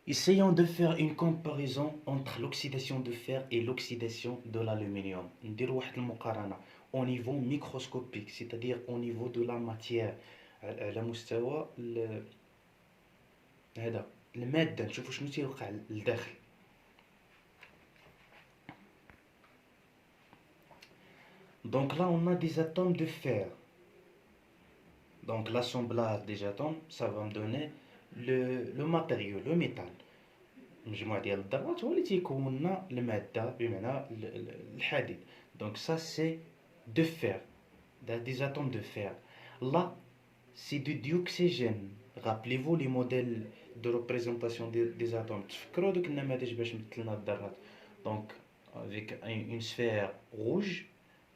Essayons de faire une comparaison entre l'oxydation de fer et l'oxydation de l'aluminium. ندير واحد المقارنة au niveau microscopique, c'est-à-dire au niveau de la matière. على مستوى هذا المادة، نشوفوا شنو تيوقع لداخل. Donc là on a des atomes de fer. Donc l'assemblage des atomes, ça va me donner le matériau, le métal. مجموع ديال الذرات هو اللي تيكون لنا المادة، بمعنى الحديد. Donc ça c'est de fer, des atomes de fer. Là c'est du dioxygène. Rappelez-vous les modèles de représentation des atomes. تفكروا دوك النماذج باش مثلنا الذرات. Donc avec une sphère rouge,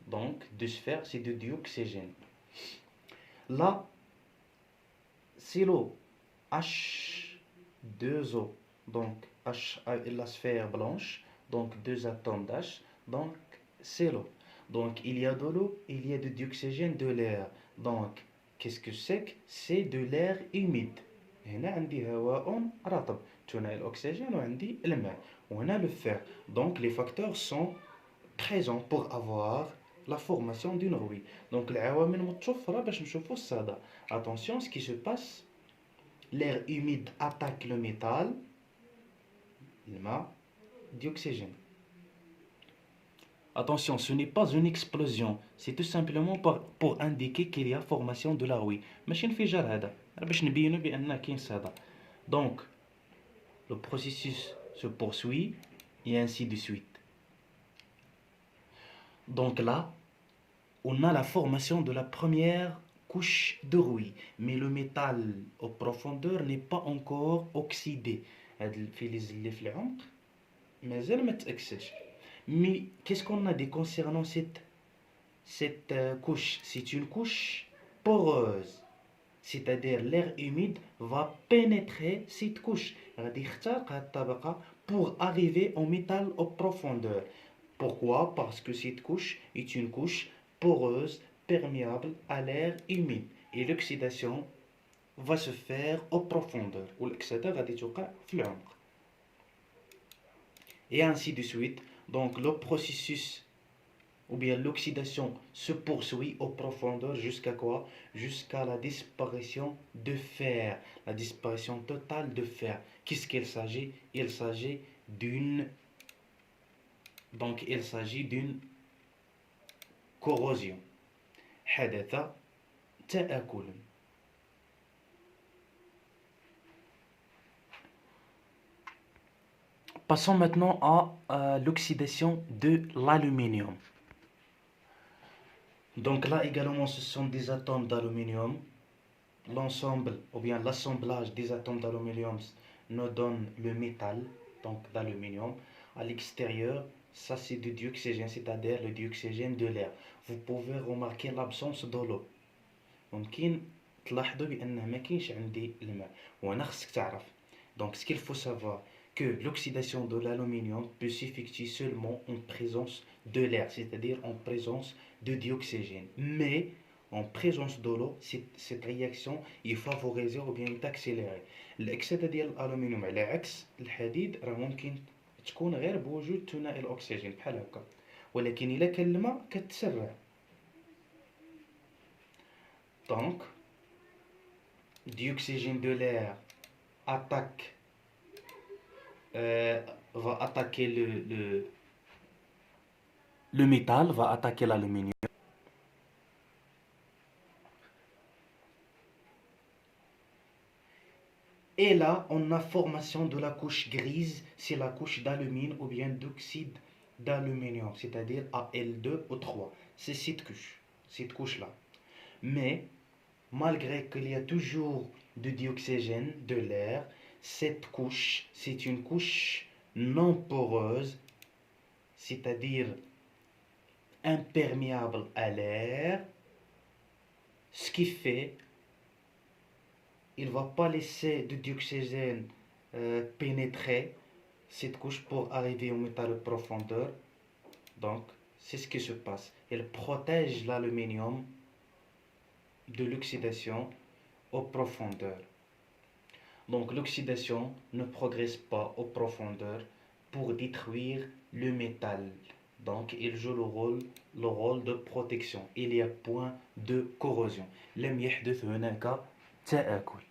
donc deux sphères, c'est du dioxygène. Là c'est l'eau, H2O. Donc H, la sphère blanche, donc deux atomes d'H, donc c'est l'eau. Donc il y a de l'eau, il y a du dioxygène, de l'air. Donc qu'est-ce que c'est que c'est de l'air humide. هنا عندي هواء رطب، هنا الأكسجين وعندي الماء وهنا le fer. Donc les facteurs sont présents pour avoir la formation d'une rouille. Donc العوامل متوفرة باش نشوفوا الصدى. Attention, ce qui se passe, l'air humide attaque le métal, dioxygène. Attention, ce n'est pas une explosion, c'est tout simplement pour indiquer qu'il y a formation de la rouille. ماشي انفجار هذا، باش نبينوا بأن كاين صدى. Donc, le processus se poursuit et ainsi de suite. Donc là, on a la formation de la première couche de rouille, mais le métal aux profondeurs n'est pas encore oxydé. هاد الفلز اللي في العمق مازال ما تأكسدش. Mais qu'est-ce qu'on a dit concernant cette couche? C'est une couche poreuse, c'est-à-dire l'air humide va pénétrer cette couche غادي يخترق هاد الطبقة pour arriver au métal aux profondeurs. Pourquoi? Parce que cette couche est une couche poreuse, perméable à l'air humide, et l'oxydation va se faire aux profondeurs, والأكسدة غادي توقع في العمق. Et ainsi de suite. Donc le processus ou bien l'oxydation se poursuit aux profondeurs jusqu'à quoi? Jusqu'à la disparition de fer, la disparition totale de fer. Qu'est-ce qu'il s'agit? Il s'agit d'une corrosion. حدث تآكل. Passons maintenant à l'oxydation de l'aluminium. Donc là également ce sont des atomes d'aluminium. L'ensemble ou bien l'assemblage des atomes d'aluminium nous donne le métal, donc d'aluminium. À l'extérieur, ça c'est du dioxygène, c'est-à-dire le dioxygène de l'air. Vous pouvez remarquer l'absence de l'eau. ممكن تلاحظوا بأنه ما كاينش عندي الماء وأنا خصك تعرف. Donc ce qu'il faut savoir, que l'oxydation de l'aluminium peut s'effectuer seulement en présence de l'air, c'est-à-dire en présence de dioxygène. Mais en présence de l'eau, cette réaction est favorisée ou bien est accélérée. الأكسدة ديال الألومنيوم على عكس الحديد راه ممكن تكون غير بوجود ثنائي الأكسجين بحال هكا، ولكن إلا كان الماء كتسرع. Donc, dioxygène de l'air attaque va attaquer le métal, va attaquer l'aluminium. Et là, on a formation de la couche grise, c'est la couche d'alumine ou bien d'oxyde d'aluminium, c'est-à-dire Al2O3. C'est cette couche-là. Mais, malgré qu'il y a toujours du dioxygène, de l'air, cette couche, c'est une couche non poreuse, c'est-à-dire imperméable à l'air, ce qui fait il ne va pas laisser de dioxygène pénétrer cette couche pour arriver au métal de profondeur. Donc, c'est ce qui se passe. Elle protège l'aluminium de l'oxydation aux profondeurs. Donc l'oxydation ne progresse pas aux profondeurs pour détruire le métal. Donc il joue le rôle de protection. Il y a point de corrosion. لم يحدث هناك تآكل.